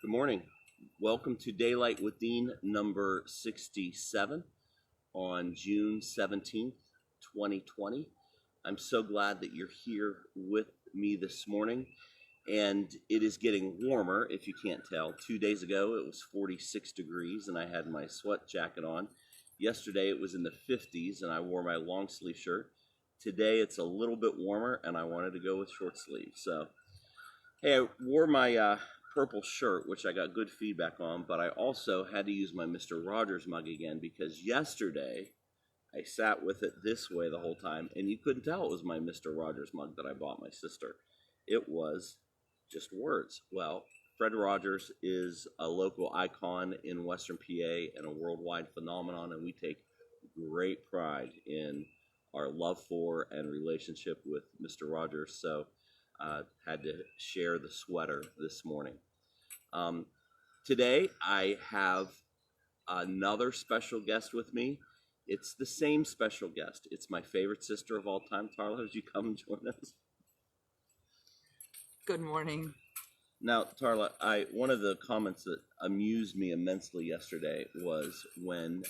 Good morning. Welcome to Daylight with Dean number 67 on June 17th, 2020. I'm so glad that you're here with me this morning, and it is getting warmer if you can't tell. 2 days ago it was 46 degrees and I had my sweat jacket on. Yesterday it was in the 50s and I wore my long sleeve shirt. Today it's a little bit warmer and I wanted to go with short sleeves. So, hey, I wore my purple shirt, which I got good feedback on, but I also had to use my Mr. Rogers mug again because yesterday I sat with it this way the whole time and you couldn't tell it was my Mr. Rogers mug that I bought my sister. It was just words. Well, Fred Rogers is a local icon in Western PA and a worldwide phenomenon, and we take great pride in our love for and relationship with Mr. Rogers. So had to share the sweater this morning. Today I have another special guest with me. It's the same special guest. It's my favorite sister of all time. Tarla, would you come and join us? Good morning. Now, Tarla, one of the comments that amused me immensely yesterday was when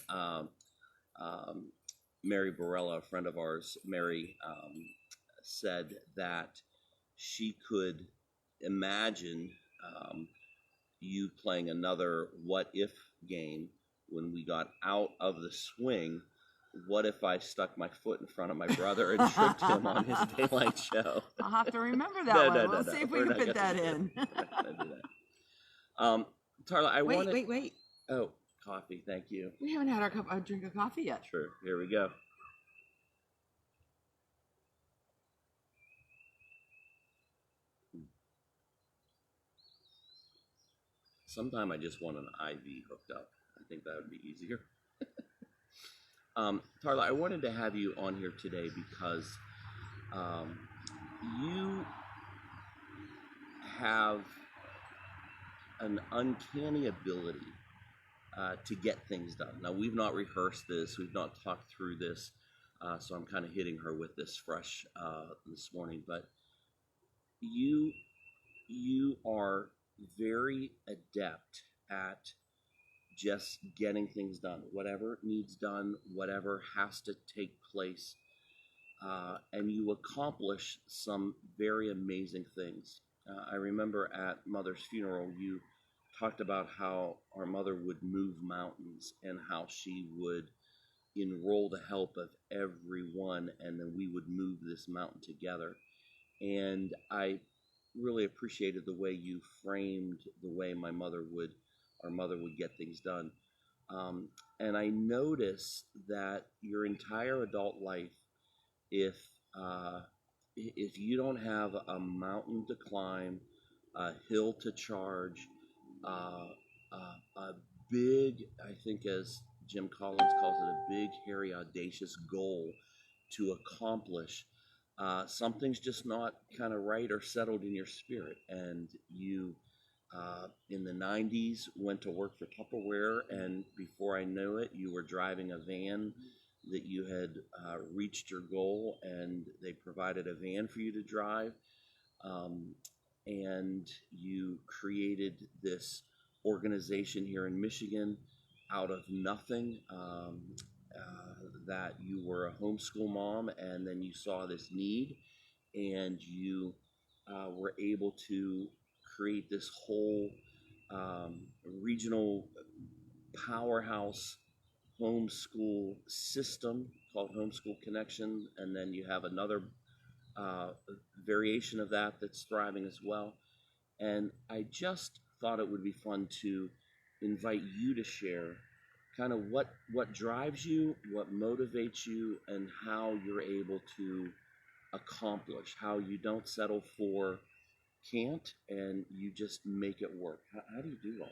Mary Barella, a friend of ours, Mary, said that she could imagine you playing another what if game when we got out of the swing. What if I stuck my foot in front of my brother and tripped him on his daylight show? I'll have to remember that one. We'll see if we can fit that in. We're not gonna do that. Tarla, Wait. Oh, coffee, thank you. We haven't had our drink of coffee yet. Sure, here we go. Sometime I just want an IV hooked up. I think that would be easier. Tarla, I wanted to have you on here today because you have an uncanny ability to get things done. Now, we've not rehearsed this, we've not talked through this, so I'm kind of hitting her with this fresh this morning, but you are very adept at just getting things done, whatever needs done, whatever has to take place, and you accomplish some very amazing things. I remember at Mother's funeral, you talked about how our mother would move mountains and how she would enroll the help of everyone, and then we would move this mountain together. And I really appreciated the way you framed the way our mother would get things done. And I noticed that your entire adult life, if you don't have a mountain to climb, a hill to charge, a big, I think as Jim Collins calls it, a big, hairy, audacious goal to accomplish, something's just not kind of right or settled in your spirit. And you, in the 90s, went to work for Tupperware, and before I knew it, you were driving a van that you had reached your goal, and they provided a van for you to drive. And you created this organization here in Michigan out of nothing, that you were a homeschool mom, and then you saw this need, and you were able to create this whole regional powerhouse homeschool system called Homeschool Connection, and then you have another variation of that that's thriving as well. And I just thought it would be fun to invite you to share kind of what drives you, what motivates you, and how you're able to accomplish, how you don't settle for can't and you just make it work. How do you do all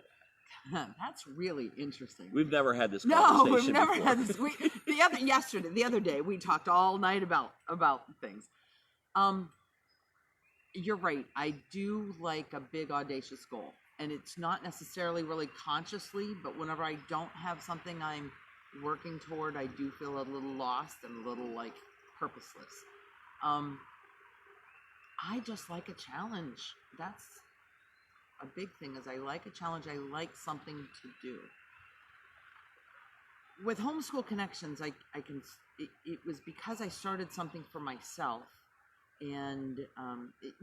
that? That's really interesting. We've never had this conversation. No, we've never before. had this. The other day, we talked all night about things. You're right. I do like a big audacious goal, and it's not necessarily really consciously, but whenever I don't have something I'm working toward, I do feel a little lost and a little like purposeless. I just like a challenge. a big thing is I like a challenge. I like something to do. With Homeschool Connections, it was because I started something for myself. And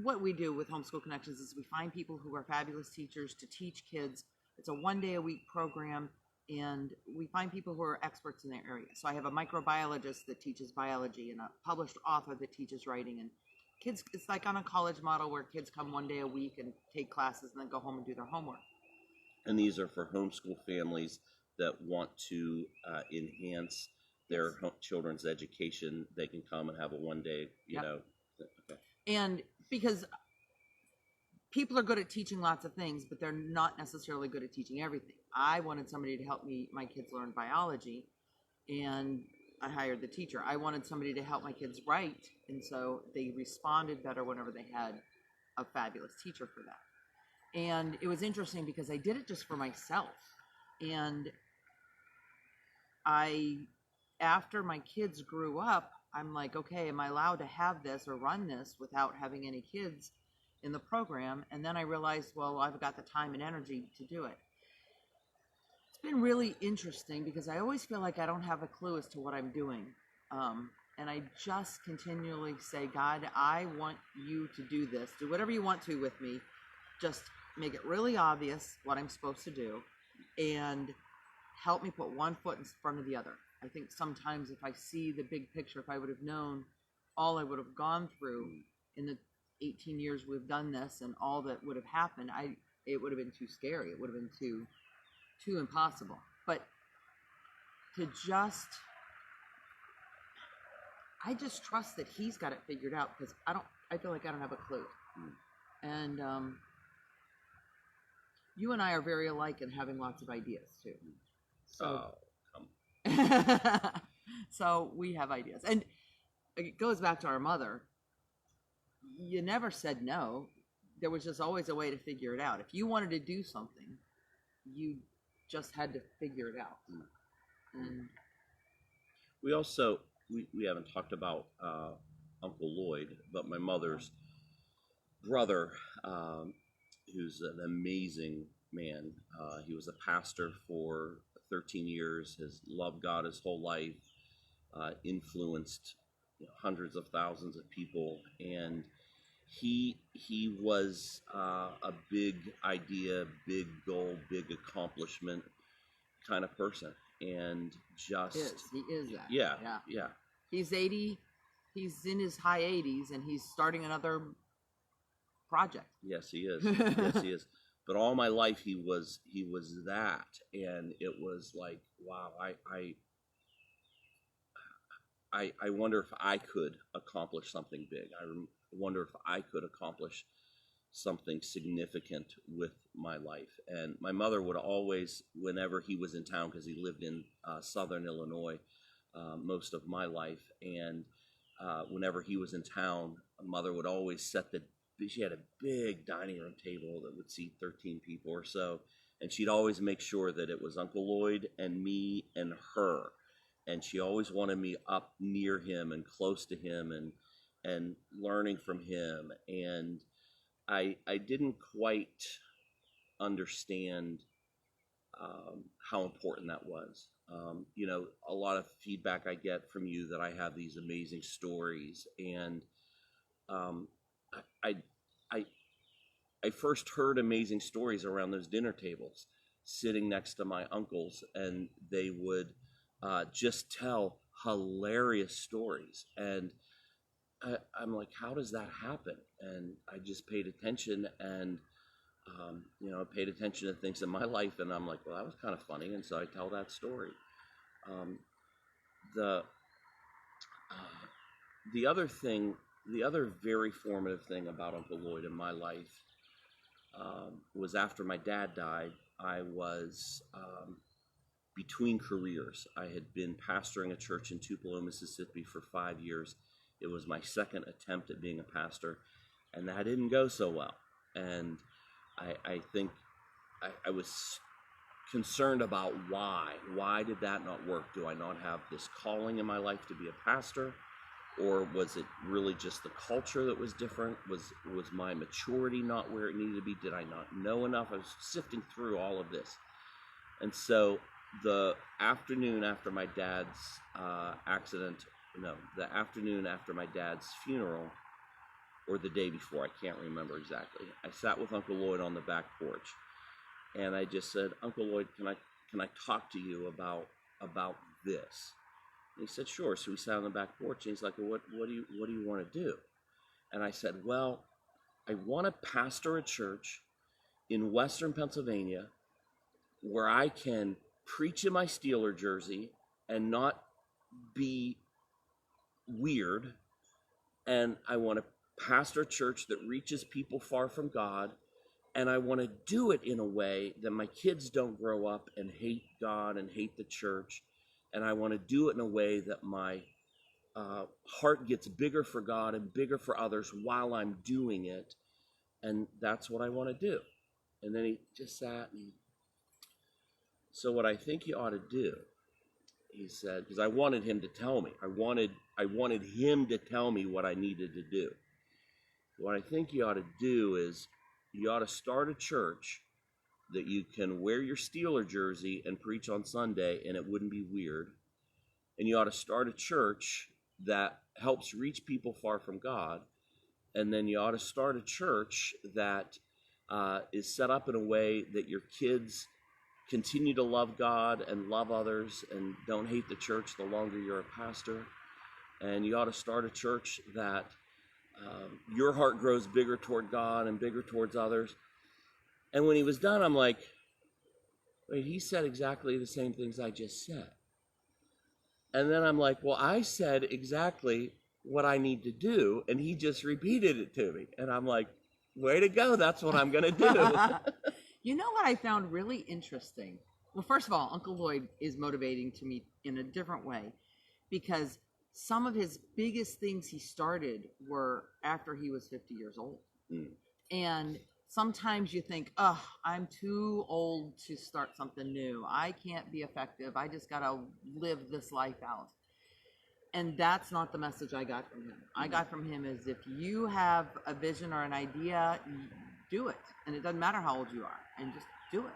what we do with Homeschool Connections is we find people who are fabulous teachers to teach kids. It's a 1-day-a-week program, and we find people who are experts in their area. So I have a microbiologist that teaches biology and a published author that teaches writing. And kids, it's like on a college model where kids come 1 day a week and take classes and then go home and do their homework. And these are for homeschool families that want to enhance their children's education. They can come and have a 1-day, you know. Okay. And because people are good at teaching lots of things, but they're not necessarily good at teaching everything. I wanted somebody to help my kids learn biology, and I hired the teacher. I wanted somebody to help my kids write, and so they responded better whenever they had a fabulous teacher for that. And it was interesting because I did it just for myself. And after my kids grew up, I'm like, okay, am I allowed to have this or run this without having any kids in the program? And then I realized, well, I've got the time and energy to do it. It's been really interesting because I always feel like I don't have a clue as to what I'm doing. And I just continually say, God, I want you to do this. Do whatever you want to with me. Just make it really obvious what I'm supposed to do. And help me put one foot in front of the other. I think sometimes if I see the big picture, if I would have known all I would have gone through in the 18 years we've done this and all that would have happened, it would have been too scary. It would have been too impossible. But I just trust that he's got it figured out because I feel like I don't have a clue. And you and I are very alike in having lots of ideas too. So, so we have ideas. And it goes back to our mother. You never said no. There was just always a way to figure it out. If you wanted to do something, you just had to figure it out. And we also, we haven't talked about Uncle Lloyd, but my mother's brother, who's an amazing man. He was a pastor for 13 years, has loved God his whole life, influenced hundreds of thousands of people, and he was a big idea, big goal, big accomplishment kind of person, and just he is that. Yeah. He's 80. He's in his high 80s, and he's starting another project. Yes, he is. Yes, he is. But all my life he was that, and it was like, wow, I wonder if I could accomplish something big. I wonder if I could accomplish something significant with my life. And my mother would always, whenever he was in town, because he lived in southern Illinois most of my life, and whenever he was in town, my mother would always she had a big dining room table that would seat 13 people or so, and she'd always make sure that it was Uncle Lloyd and me and her, and she always wanted me up near him and close to him and learning from him. And I didn't quite understand how important that was. A lot of feedback I get from you that I have these amazing stories, and I first heard amazing stories around those dinner tables, sitting next to my uncles, and they would just tell hilarious stories. And I'm like, how does that happen? And I just paid attention, and I paid attention to things in my life, and I'm like, well, that was kind of funny, and so I tell that story. The other very formative thing about Uncle Lloyd in my life was after my dad died. I was between careers. I had been pastoring a church in Tupelo, Mississippi for 5 years. It was my second attempt at being a pastor, and that didn't go so well. And I think I was concerned about why. Why did that not work? Do I not have this calling in my life to be a pastor? or was it really just the culture that was different? Was my maturity not where it needed to be? Did I not know enough? I was sifting through all of this. And so the afternoon after my dad's the afternoon after my dad's funeral, or the day before, I can't remember exactly, I sat with Uncle Lloyd on the back porch, and I just said, Uncle Lloyd, can I talk to you about this? And he said, sure. So we sat on the back porch, and he's like, well, what do you want to do? And I said, well, I want to pastor a church in Western Pennsylvania where I can preach in my Steeler jersey and not be weird. And I want to pastor a church that reaches people far from God. And I want to do it in a way that my kids don't grow up and hate God and hate the church. And I want to do it in a way that my heart gets bigger for God and bigger for others while I'm doing it. And that's what I want to do. And then he just sat and, so what I think you ought to do, he said, because I wanted him to tell me. I wanted him to tell me what I needed to do. What I think you ought to do is you ought to start a church that you can wear your Steeler jersey and preach on Sunday and it wouldn't be weird. And you ought to start a church that helps reach people far from God. And then you ought to start a church that is set up in a way that your kids continue to love God and love others and don't hate the church the longer you're a pastor. And you ought to start a church that your heart grows bigger toward God and bigger towards others. And when he was done, I'm like, wait, he said exactly the same things I just said. And then I'm like, well, I said exactly what I need to do, and he just repeated it to me. And I'm like, way to go, that's what I'm going to do. You know what I found really interesting? Well, first of all, Uncle Lloyd is motivating to me in a different way, because some of his biggest things he started were after he was 50 years old. And sometimes you think, oh, I'm too old to start something new. I can't be effective. I just got to live this life out. And that's not the message I got from him. I got from him is, if you have a vision or an idea, do it. And it doesn't matter how old you are, and just do it.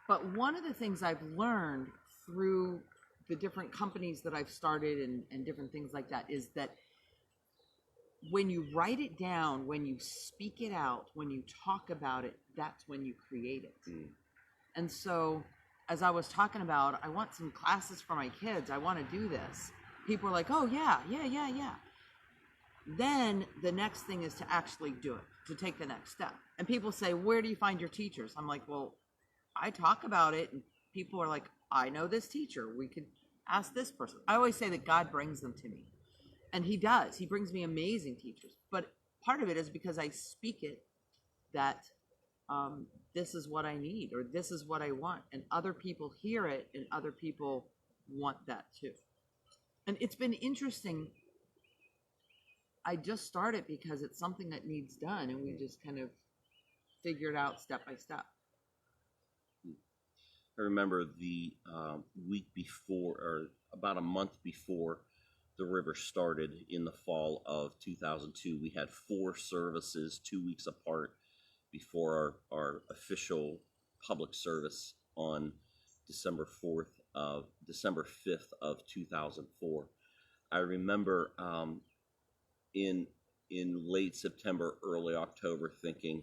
But one of the things I've learned through the different companies that I've started and different things like that is that when you write it down, when you speak it out, when you talk about it, that's when you create it. And so, as I was talking about, I want some classes for my kids. I want to do this. People are like, oh, yeah. Then the next thing is to actually do it, to take the next step. And people say, where do you find your teachers? I'm like, well, I talk about it, and people are like, I know this teacher. We could ask this person. I always say that God brings them to me. And he does. He brings me amazing teachers. But part of it is because I speak it that this is what I need, or this is what I want. And other people hear it, and other people want that too. And it's been interesting. I just started because it's something that needs done, and we just kind of figure it out step by step. I remember the week before, or about a month before the river started in the fall of 2002, we had 4 services 2 weeks apart before our official public service on December 5th of 2004. I remember in late September, early October, thinking,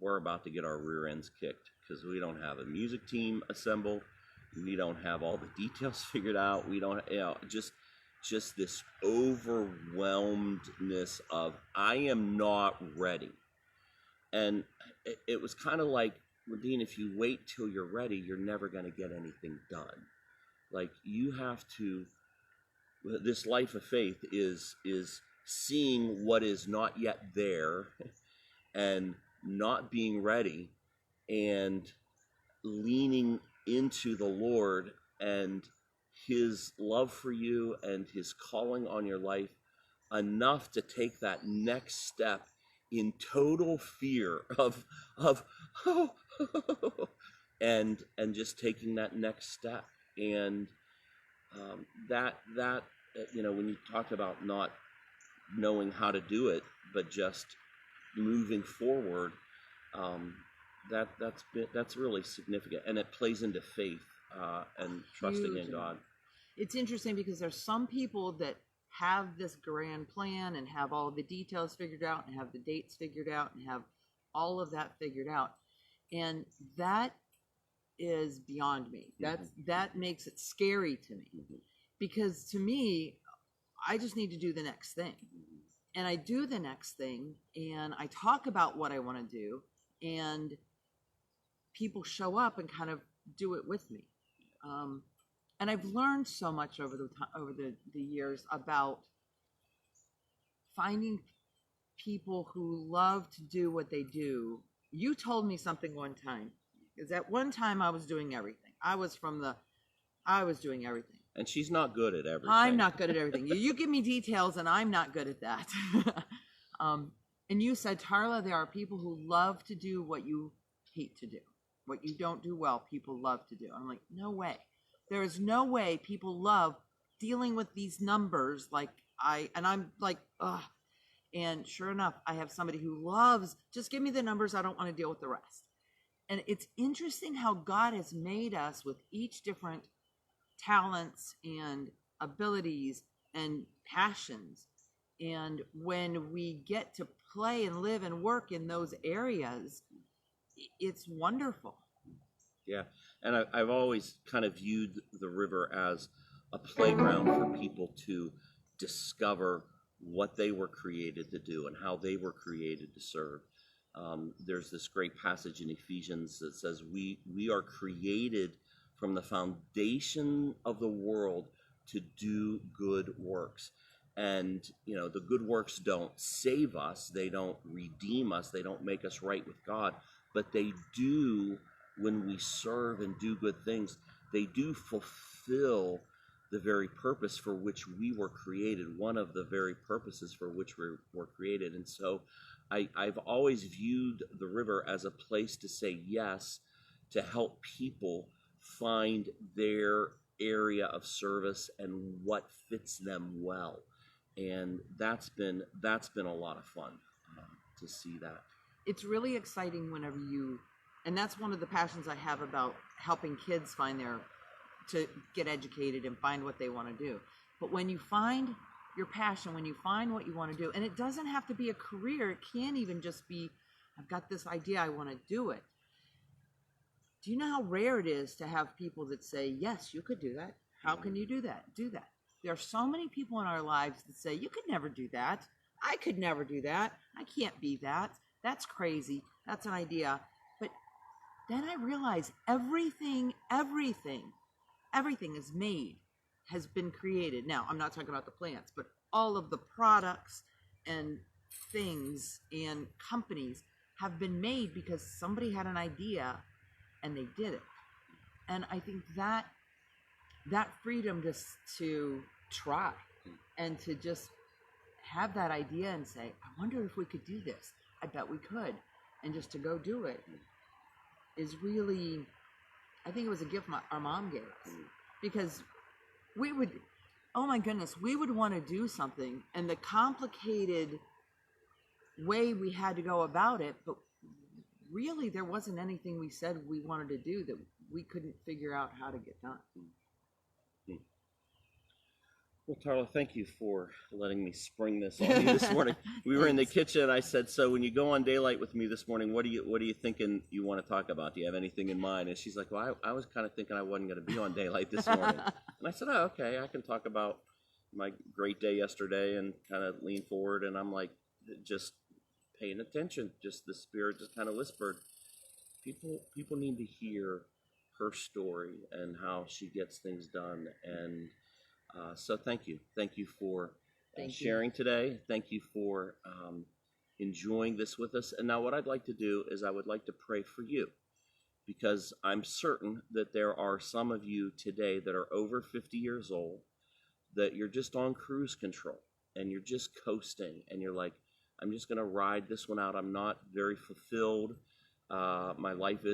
we're about to get our rear ends kicked because we don't have a music team assembled. We don't have all the details figured out. We don't, just this overwhelmedness of, I am not ready. And it was kind of like, Dean, if you wait till you're ready, you're never going to get anything done. Like, you have to, this life of faith is seeing what is not yet there and not being ready and leaning into the Lord and his love for you and his calling on your life enough to take that next step in total fear of and just taking that next step. And When you talk about not knowing how to do it, but just moving forward, um, that's really significant, and it plays into faith and trusting in Huge. God. It's interesting because there's some people that have this grand plan and have all the details figured out and have the dates figured out and have all of that figured out. And that is beyond me. That makes it scary to me. Because to me, I just need to do the next thing. And I do the next thing and I talk about what I want to do, and people show up and kind of do it with me. And I've learned so much over the years about finding people who love to do what they do. You told me something one time, because at one time I was doing everything. I was doing everything. And she's not good at everything. I'm not good at everything. You give me details, and I'm not good at that. And you said, Tarla, there are people who love to do what you hate to do. What you don't do well, people love to do. I'm like, no way. There is no way people love dealing with these numbers I'm like, ugh. And sure enough, I have somebody who loves, just give me the numbers, I don't want to deal with the rest. And it's interesting how God has made us with each different talents and abilities and passions. And when we get to play and live and work in those areas, it's wonderful. Yeah, and I've always kind of viewed the river as a playground for people to discover what they were created to do and how they were created to serve. There's this great passage in Ephesians that says we are created from the foundation of the world to do good works. And, the good works don't save us, they don't redeem us, they don't make us right with God, but they do, when we serve and do good things, they do fulfill the very purpose for which we were created, one of the very purposes for which we were created. And so I've always viewed the river as a place to say yes, to help people find their area of service and what fits them well. And that's been a lot of fun to see that. It's really exciting whenever and that's one of the passions I have about helping kids to get educated and find what they want to do. But when you find your passion, when you find what you want to do, and it doesn't have to be a career, it can even just be, I've got this idea, I want to do it. Do you know how rare it is to have people that say, yes, you could do that. How can you do that? Do that. There are so many people in our lives that say, you could never do that. I could never do that. I can't be that. That's crazy. That's an idea. But then I realize everything is made, has been created. Now, I'm not talking about the plants, but all of the products and things and companies have been made because somebody had an idea and they did it. And I think that freedom just to try and to just have that idea and say, I wonder if we could do this. I bet we could. And just to go do it is really, I think it was a gift our mom gave us. Because we would, oh my goodness, we would want to do something, and the complicated way we had to go about it, but really there wasn't anything we said we wanted to do that we couldn't figure out how to get done. Well, Tarla, thank you for letting me spring this on you this morning. We were in the kitchen, and I said, so when you go on Daylight with me this morning, what are you thinking you want to talk about? Do you have anything in mind? And she's like, well, I was kind of thinking I wasn't going to be on Daylight this morning. And I said, oh, okay, I can talk about my great day yesterday and kind of lean forward. And I'm like, just paying attention. Just the Spirit just kind of whispered, people need to hear her story and how she gets things done. And so thank you for sharing today. Thank you for enjoying this with us. And now what I'd like to do is I would like to pray for you, because I'm certain that there are some of you today that are over 50 years old, that you're just on cruise control and you're just coasting and you're like, I'm just going to ride this one out. I'm not very fulfilled. My life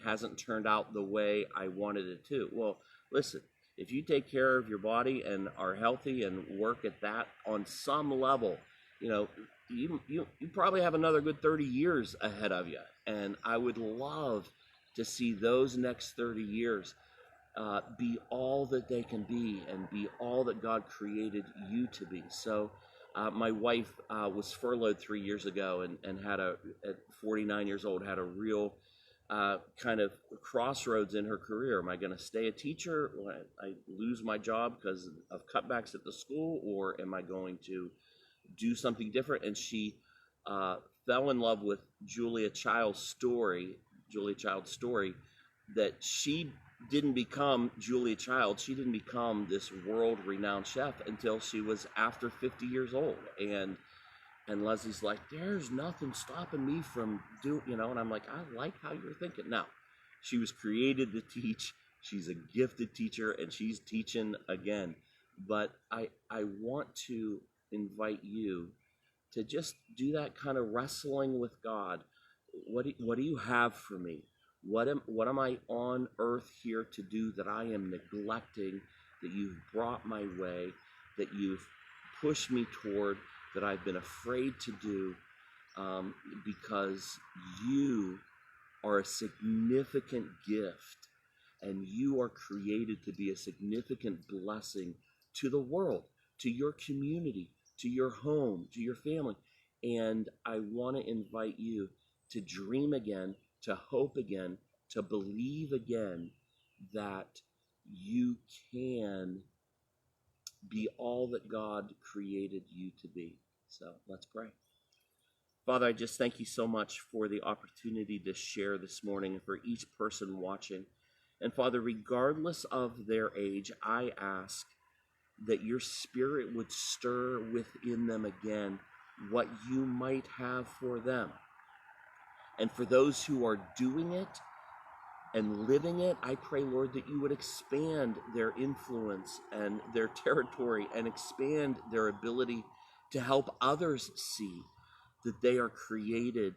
hasn't turned out the way I wanted it to. Well, listen, if you take care of your body and are healthy and work at that on some level, you know, you probably have another good 30 years ahead of you. And I would love to see those next 30 years be all that they can be and be all that God created you to be. So my wife was furloughed 3 years ago and had at 49 years old, had a real kind of crossroads in her career. Am I going to stay a teacher when I lose my job because of cutbacks at the school, or am I going to do something different? And she fell in love with Julia Child's story, that she didn't become Julia Child. She didn't become this world-renowned chef until she was after 50 years old. And Leslie's like, there's nothing stopping me from doing, you know, and I'm like, I like how you're thinking. Now, she was created to teach. She's a gifted teacher, and she's teaching again. But I want to invite you to just do that kind of wrestling with God. What do you have for me? What am I on earth here to do that I am neglecting, that you've brought my way, that you've pushed me toward, that I've been afraid to do, because you are a significant gift and you are created to be a significant blessing to the world, to your community, to your home, to your family. And I want to invite you to dream again, to hope again, to believe again that you can be all that God created you to be. So let's pray. Father, I just thank you so much for the opportunity to share this morning and for each person watching. And Father, regardless of their age, I ask that your Spirit would stir within them again what you might have for them. And for those who are doing it and living it, I pray, Lord, that you would expand their influence and their territory and expand their ability to help others see that they are created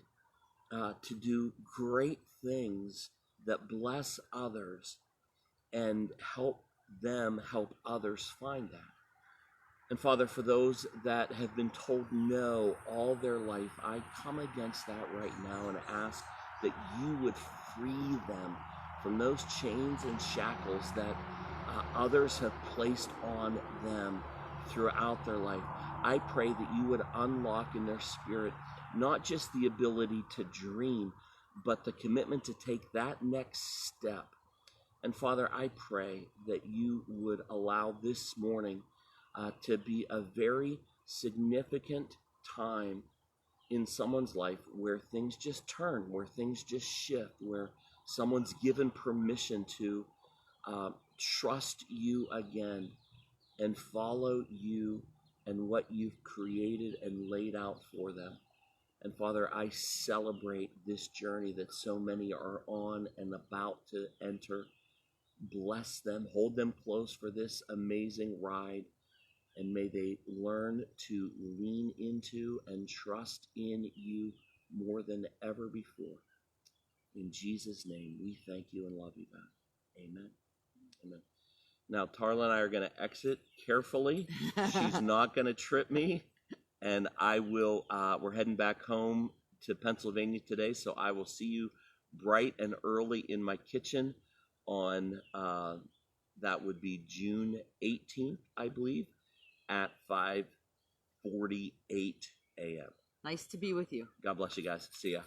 to do great things that bless others and help them help others find that. And Father, for those that have been told no all their life, I come against that right now and ask that you would free them from those chains and shackles that others have placed on them throughout their life. I pray that you would unlock in their spirit not just the ability to dream, but the commitment to take that next step. And Father, I pray that you would allow this morning to be a very significant time in someone's life where things just turn, where things just shift, where someone's given permission to trust you again and follow you and what you've created and laid out for them. And Father, I celebrate this journey that so many are on and about to enter. Bless them, hold them close for this amazing ride. And may they learn to lean into and trust in you more than ever before. In Jesus' name, we thank you and love you, God. Amen. Amen. Now, Tarla and I are going to exit carefully. She's not going to trip me. And I will, we're heading back home to Pennsylvania today. So I will see you bright and early in my kitchen on, that would be June 18th, I believe, at 5:48 a.m. Nice to be with you. God bless you guys. See ya.